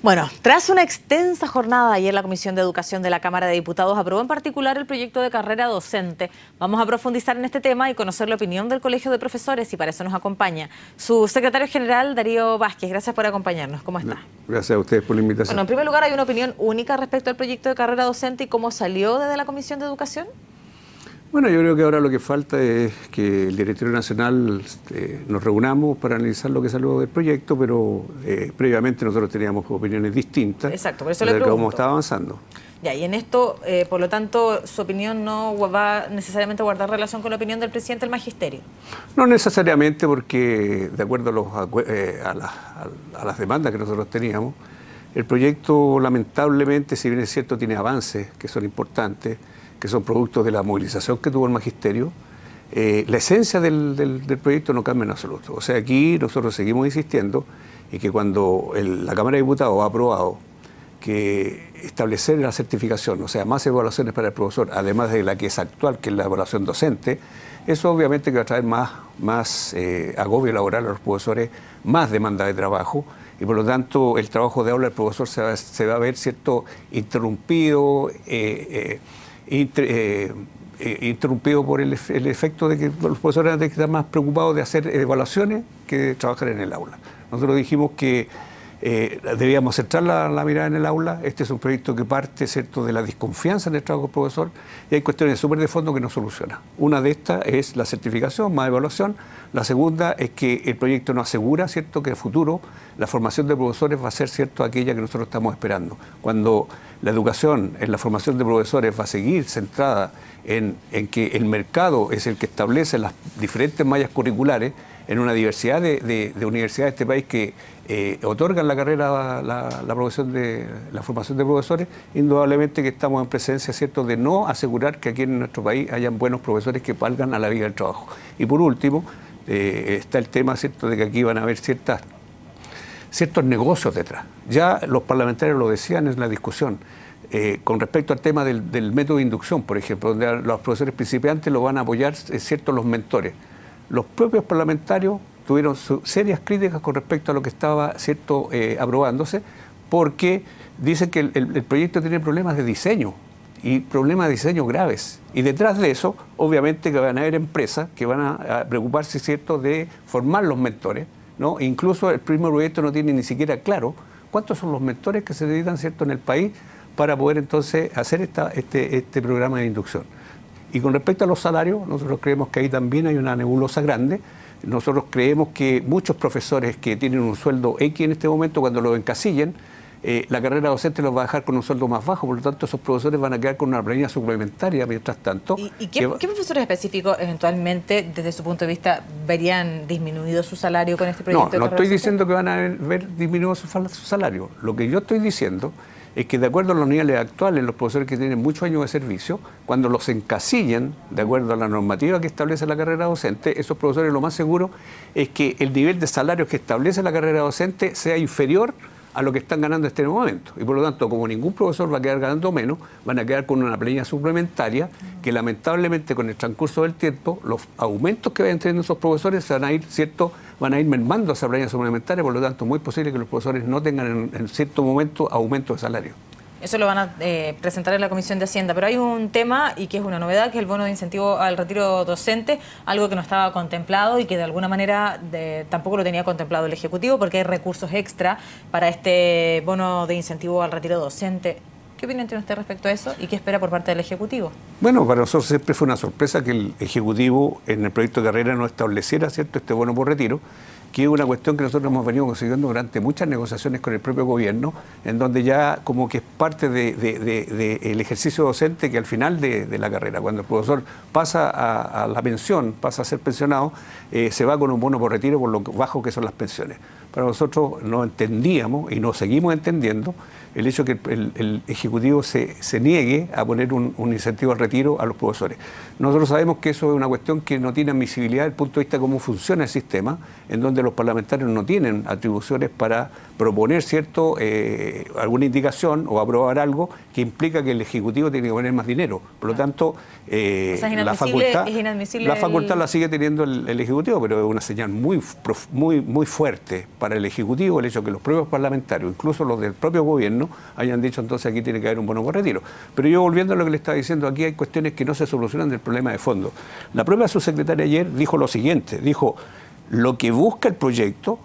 Bueno, tras una extensa jornada ayer, la Comisión de Educación de la Cámara de Diputados aprobó en particular el proyecto de carrera docente. Vamos a profundizar en este tema y conocer la opinión del Colegio de Profesores, y para eso nos acompaña su secretario general, Darío Vázquez. Gracias por acompañarnos. ¿Cómo está? Gracias a ustedes por la invitación. Bueno, en primer lugar, ¿hay una opinión única respecto al proyecto de carrera docente y cómo salió desde la Comisión de Educación? Bueno, yo creo que ahora lo que falta es que el Directorio Nacional nos reunamos para analizar lo que salió del proyecto, pero previamente nosotros teníamos opiniones distintas. Exacto, por eso le pregunto. Cómo estaba avanzando. Ya, y en esto, por lo tanto, su opinión no va necesariamente a guardar relación con la opinión del presidente del Magisterio. No necesariamente, porque de acuerdo a las demandas que nosotros teníamos, el proyecto lamentablemente, si bien es cierto, tiene avances que son importantes, que son productos de la movilización que tuvo el Magisterio, la esencia del proyecto no cambia en absoluto. O sea, aquí nosotros seguimos insistiendo en que cuando la Cámara de Diputados ha aprobado que establecer la certificación, o sea, más evaluaciones para el profesor, además de la que es actual, que es la evaluación docente, eso obviamente que va a traer más agobio laboral a los profesores, más demanda de trabajo, y por lo tanto el trabajo de aula del profesor se va a ver, ¿cierto?, interrumpido, interrumpido por el efecto de que los profesores han de estar más preocupados de hacer evaluaciones que de trabajar en el aula. Nosotros dijimos que debíamos centrar la mirada en el aula. Este es un proyecto que parte, ¿cierto?, de la desconfianza en el trabajo del profesor, y hay cuestiones súper de fondo que no soluciona. Una de estas es la certificación, más evaluación. La segunda es que el proyecto no asegura, ¿cierto?, que en el futuro la formación de profesores va a ser, ¿cierto?, aquella que nosotros estamos esperando. Cuando la educación en la formación de profesores va a seguir centrada en que el mercado es el que establece las diferentes mallas curriculares en una diversidad de universidades de este país que otorgan la carrera, la formación de profesores, indudablemente que estamos en presencia, ¿cierto?, de no asegurar que aquí en nuestro país hayan buenos profesores que valgan a la vida del trabajo. Y por último, está el tema, ¿cierto?, de que aquí van a haber ciertos negocios detrás. Ya los parlamentarios lo decían en la discusión. Con respecto al tema del método de inducción, por ejemplo, donde los profesores principiantes lo van a apoyar, ¿cierto?, los mentores. Los propios parlamentarios tuvieron serias críticas con respecto a lo que estaba, ¿cierto?, aprobándose, porque dicen que el proyecto tiene problemas de diseño, y problemas de diseño graves. Y detrás de eso, obviamente, que van a haber empresas que van a preocuparse, ¿cierto?, de formar los mentores, ¿no? E incluso el primer proyecto no tiene ni siquiera claro cuántos son los mentores que se necesitan, ¿cierto?, en el país para poder entonces hacer este programa de inducción. Y con respecto a los salarios, nosotros creemos que ahí también hay una nebulosa grande. Nosotros creemos que muchos profesores que tienen un sueldo X en este momento, cuando lo encasillen, la carrera docente los va a dejar con un sueldo más bajo, por lo tanto esos profesores van a quedar con una planilla suplementaria mientras tanto. ¿Y qué profesores específicos eventualmente, desde su punto de vista, verían disminuido su salario con este proyecto? No estoy diciendo que van a ver disminuido su salario. Lo que yo estoy diciendo es que de acuerdo a los niveles actuales, los profesores que tienen muchos años de servicio, cuando los encasillen, de acuerdo a la normativa que establece la carrera docente, esos profesores lo más seguro es que el nivel de salario que establece la carrera docente sea inferior a lo que están ganando en este momento. Y por lo tanto, como ningún profesor va a quedar ganando menos, van a quedar con una planilla suplementaria que lamentablemente con el transcurso del tiempo, los aumentos que vayan teniendo esos profesores van a ir, ¿cierto?, van a ir mermando esa planilla suplementaria, por lo tanto es muy posible que los profesores no tengan en cierto momento aumento de salario. Eso lo van a presentar en la Comisión de Hacienda, pero hay un tema, y que es una novedad, que es el bono de incentivo al retiro docente, algo que no estaba contemplado y que de alguna manera tampoco lo tenía contemplado el Ejecutivo, porque hay recursos extra para este bono de incentivo al retiro docente. ¿Qué opinión tiene usted respecto a eso y qué espera por parte del Ejecutivo? Bueno, para nosotros siempre fue una sorpresa que el Ejecutivo en el proyecto de carrera no estableciera, ¿cierto?, este bono por retiro, que es una cuestión que nosotros hemos venido consiguiendo durante muchas negociaciones con el propio gobierno, en donde ya como que es parte del ejercicio docente que al final de la carrera, cuando el profesor pasa a la pensión, pasa a ser pensionado, se va con un bono por retiro por lo bajo que son las pensiones. Para nosotros no entendíamos y no seguimos entendiendo el hecho que el Ejecutivo se niegue a poner un incentivo al retiro a los profesores. Nosotros sabemos que eso es una cuestión que no tiene admisibilidad desde el punto de vista de cómo funciona el sistema, en donde los parlamentarios no tienen atribuciones para proponer, ¿cierto?, alguna indicación o aprobar algo que implica que el Ejecutivo tiene que poner más dinero. Por lo tanto, la facultad la sigue teniendo el Ejecutivo, pero es una señal muy fuerte para el Ejecutivo el hecho de que los propios parlamentarios, incluso los del propio gobierno, hayan dicho entonces aquí tiene que haber un bono por retiro. Pero yo, volviendo a lo que le estaba diciendo, aquí hay cuestiones que no se solucionan del problema de fondo. La propia subsecretaria ayer dijo lo siguiente, dijo, lo que busca el proyecto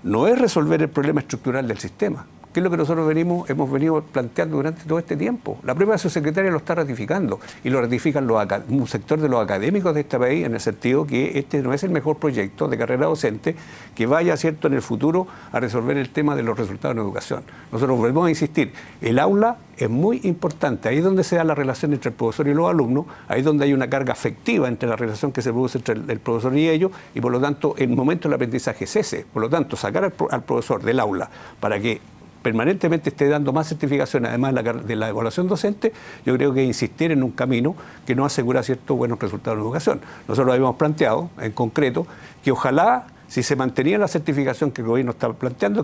no es resolver el problema estructural del sistema, que es lo que nosotros hemos venido planteando durante todo este tiempo. La propia subsecretaria lo está ratificando y lo ratifican un sector de los académicos de este país, en el sentido que este no es el mejor proyecto de carrera docente que vaya, ¿cierto?, en el futuro a resolver el tema de los resultados en educación. Nosotros volvemos a insistir, el aula es muy importante, ahí es donde se da la relación entre el profesor y los alumnos, ahí es donde hay una carga afectiva entre la relación que se produce entre el profesor y ellos, y por lo tanto el momento del aprendizaje es ese. Por lo tanto, sacar al profesor del aula para que permanentemente esté dando más certificaciones, además de la evaluación docente, yo creo que insistir en un camino que no asegura ciertos buenos resultados en educación. Nosotros habíamos planteado, en concreto, que ojalá, si se mantenía la certificación que el gobierno estaba planteando,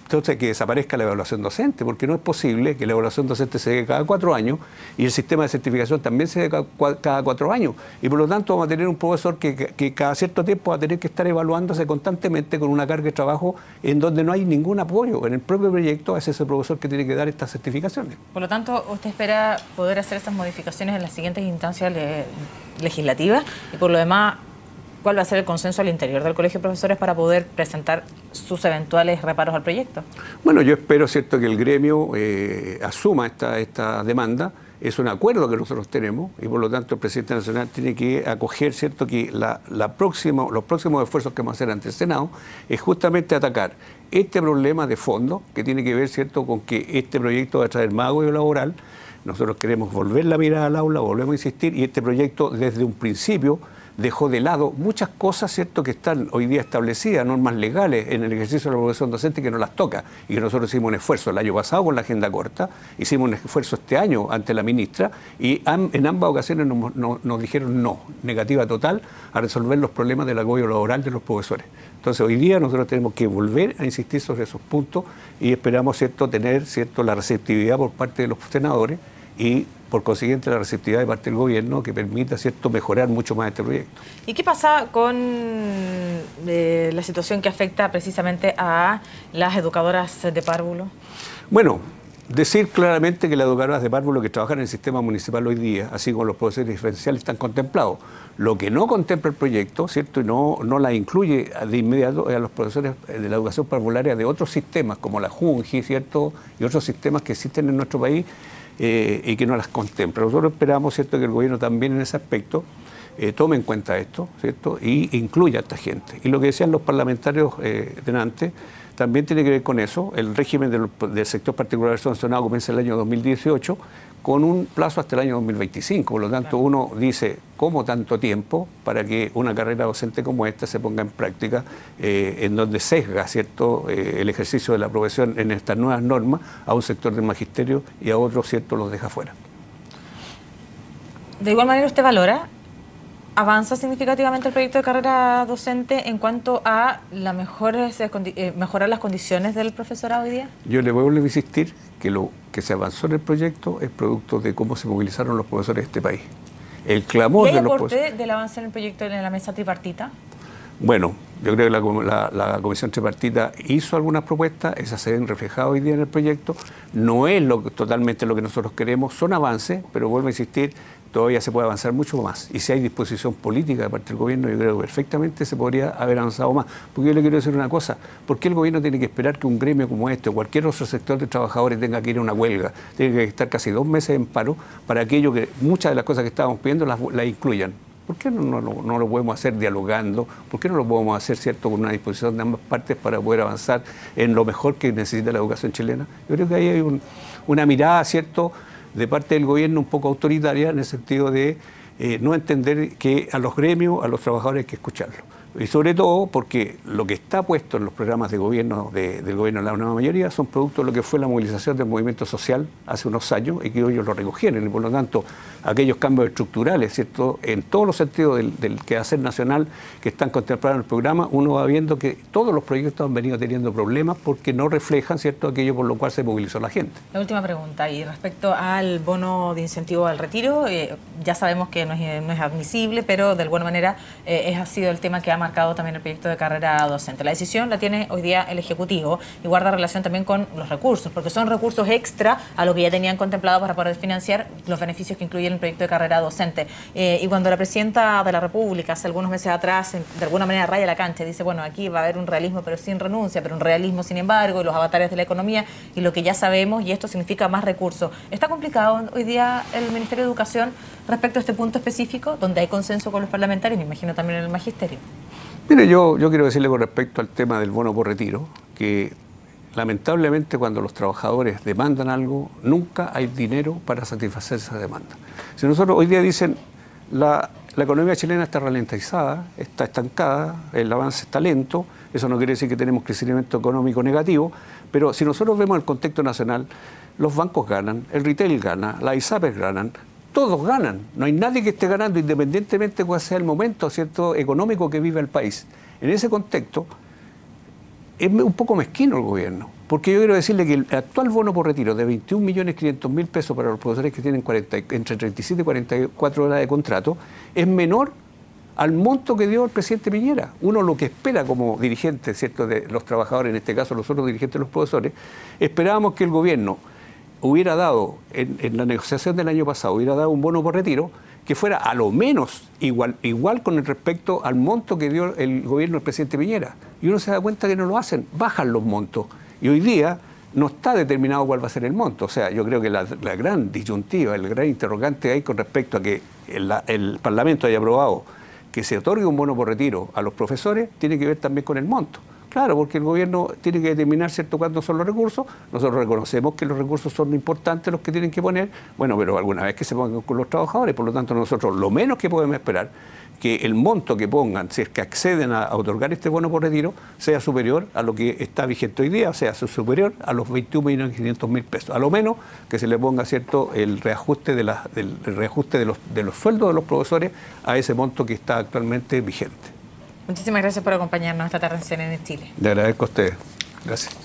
entonces que desaparezca la evaluación docente, porque no es posible que la evaluación docente se dé cada 4 años y el sistema de certificación también se dé cada 4 años. Y por lo tanto vamos a tener un profesor que cada cierto tiempo va a tener que estar evaluándose constantemente con una carga de trabajo en donde no hay ningún apoyo. En el propio proyecto es ese profesor que tiene que dar estas certificaciones. Por lo tanto, usted espera poder hacer estas modificaciones en las siguientes instancias legislativas y por lo demás, ¿cuál va a ser el consenso al interior del Colegio de Profesores para poder presentar sus eventuales reparos al proyecto? Bueno, yo espero, ¿cierto?, que el gremio asuma esta demanda. Es un acuerdo que nosotros tenemos y por lo tanto el presidente nacional tiene que acoger, ¿cierto?, que los próximos esfuerzos que vamos a hacer ante el Senado es justamente atacar este problema de fondo que tiene que ver, ¿cierto?, con que este proyecto va a traer más agobio laboral. Nosotros queremos volver la mirada al aula, volvemos a insistir, y este proyecto desde un principio dejó de lado muchas cosas, ¿cierto?, que están hoy día establecidas, normas legales en el ejercicio de la profesión docente que no las toca y que nosotros hicimos un esfuerzo el año pasado con la agenda corta, hicimos un esfuerzo este año ante la ministra y en ambas ocasiones nos dijeron no, negativa total a resolver los problemas del agobio laboral de los profesores. Entonces hoy día nosotros tenemos que volver a insistir sobre esos puntos y esperamos, ¿cierto?, tener, ¿cierto?, la receptividad por parte de los senadores y por consiguiente la receptividad de parte del gobierno que permita, ¿cierto?, mejorar mucho más este proyecto. ¿Y qué pasa con la situación que afecta precisamente a las educadoras de párvulo? Bueno, decir claramente que las educadoras de párvulo que trabajan en el sistema municipal hoy día, así como los profesores diferenciales, están contemplados. Lo que no contempla el proyecto, ¿cierto?, y no la incluye de inmediato a los profesores de la educación parvularia de otros sistemas, como la JUNGI, ¿cierto?, y otros sistemas que existen en nuestro país, y que no las contempla. Nosotros esperamos, ¿cierto?, que el gobierno también en ese aspecto tome en cuenta esto, ¿cierto?, y incluya a esta gente. Y lo que decían los parlamentarios delante también tiene que ver con eso. El régimen del sector particular sancionado comienza el año 2018 con un plazo hasta el año 2025. Por lo tanto, uno dice, ¿cómo tanto tiempo para que una carrera docente como esta se ponga en práctica, en donde sesga, ¿cierto?, el ejercicio de la profesión en estas nuevas normas a un sector del magisterio y a otros, ¿cierto?, los deja fuera? De igual manera, ¿usted valora? ¿Avanza significativamente el proyecto de carrera docente en cuanto a mejorar las condiciones del profesorado hoy día? Yo le vuelvo a insistir que lo que se avanzó en el proyecto es producto de cómo se movilizaron los profesores de este país. El clamor de los profesores. ¿Y hay aporte del avance en el proyecto en la mesa tripartita? Bueno, yo creo que la comisión tripartita hizo algunas propuestas, esas se ven reflejadas hoy día en el proyecto. No es totalmente lo que nosotros queremos, son avances, pero vuelvo a insistir, todavía se puede avanzar mucho más. Y si hay disposición política de parte del gobierno, yo creo que perfectamente se podría haber avanzado más. Porque yo le quiero decir una cosa, ¿por qué el gobierno tiene que esperar que un gremio como este o cualquier otro sector de trabajadores tenga que ir a una huelga? Tiene que estar casi 2 meses en paro para aquello que muchas de las cosas que estábamos pidiendo las incluyan. ¿Por qué no lo podemos hacer dialogando? ¿Por qué no lo podemos hacer, ¿cierto?, con una disposición de ambas partes para poder avanzar en lo mejor que necesita la educación chilena? Yo creo que ahí hay una mirada, ¿cierto?, de parte del gobierno un poco autoritaria en el sentido de no entender que a los gremios, a los trabajadores hay que escucharlos. Y sobre todo porque lo que está puesto en los programas de gobierno del gobierno de la nueva mayoría son producto de lo que fue la movilización del movimiento social hace unos años y que ellos lo recogieron. Y por lo tanto, aquellos cambios estructurales, ¿cierto?, en todos los sentidos del quehacer nacional que están contemplados en el programa, uno va viendo que todos los proyectos han venido teniendo problemas porque no reflejan, ¿cierto?, aquello por lo cual se movilizó la gente. La última pregunta, y respecto al bono de incentivo al retiro, ya sabemos que no es admisible, pero de alguna manera ha sido el tema que ha marcado también el proyecto de carrera docente. La decisión la tiene hoy día el Ejecutivo y guarda relación también con los recursos, porque son recursos extra a lo que ya tenían contemplado para poder financiar los beneficios que incluye el proyecto de carrera docente. Y cuando la presidenta de la República hace algunos meses atrás, de alguna manera raya la cancha, dice, bueno, aquí va a haber un realismo pero sin renuncia, pero un realismo sin embargo, y los avatares de la economía y lo que ya sabemos, y esto significa más recursos. ¿Está complicado hoy día el Ministerio de Educación respecto a este punto específico, donde hay consenso con los parlamentarios, me imagino también en el magisterio? Mire, yo quiero decirle con respecto al tema del bono por retiro, que lamentablemente cuando los trabajadores demandan algo, nunca hay dinero para satisfacer esa demanda. Si nosotros hoy día dicen, la economía chilena está ralentizada, está estancada, el avance está lento, eso no quiere decir que tenemos crecimiento económico negativo, pero si nosotros vemos el contexto nacional, los bancos ganan, el retail gana, las ISAPRES ganan, todos ganan. No hay nadie que esté ganando independientemente de cuál sea el momento, ¿cierto?, económico que vive el país. En ese contexto, es un poco mezquino el gobierno, porque yo quiero decirle que el actual bono por retiro de 21.500.000 pesos para los profesores que tienen entre 37 y 44 horas de contrato es menor al monto que dio el presidente Piñera. Uno lo que espera como dirigente, ¿cierto?, de los trabajadores, en este caso los otros dirigentes de los profesores, esperábamos que el gobierno hubiera dado, en la negociación del año pasado, hubiera dado un bono por retiro que fuera a lo menos igual con el respecto al monto que dio el gobierno del presidente Piñera. Y uno se da cuenta que no lo hacen, bajan los montos. Y hoy día no está determinado cuál va a ser el monto. O sea, yo creo que la gran disyuntiva, el gran interrogante hay con respecto a que el Parlamento haya aprobado que se otorgue un bono por retiro a los profesores, tiene que ver también con el monto. Claro, porque el gobierno tiene que determinar, ¿cierto?, cuándo son los recursos. Nosotros reconocemos que los recursos son importantes los que tienen que poner, bueno, pero alguna vez que se pongan con los trabajadores, por lo tanto nosotros lo menos que podemos esperar que el monto que pongan, si es que acceden a otorgar este bono por retiro, sea superior a lo que está vigente hoy día, o sea, superior a los 21.500.000 pesos. A lo menos que se le ponga, ¿cierto?, el reajuste de los sueldos de los profesores a ese monto que está actualmente vigente. Muchísimas gracias por acompañarnos esta tarde en CNN Chile. Le agradezco a ustedes. Gracias.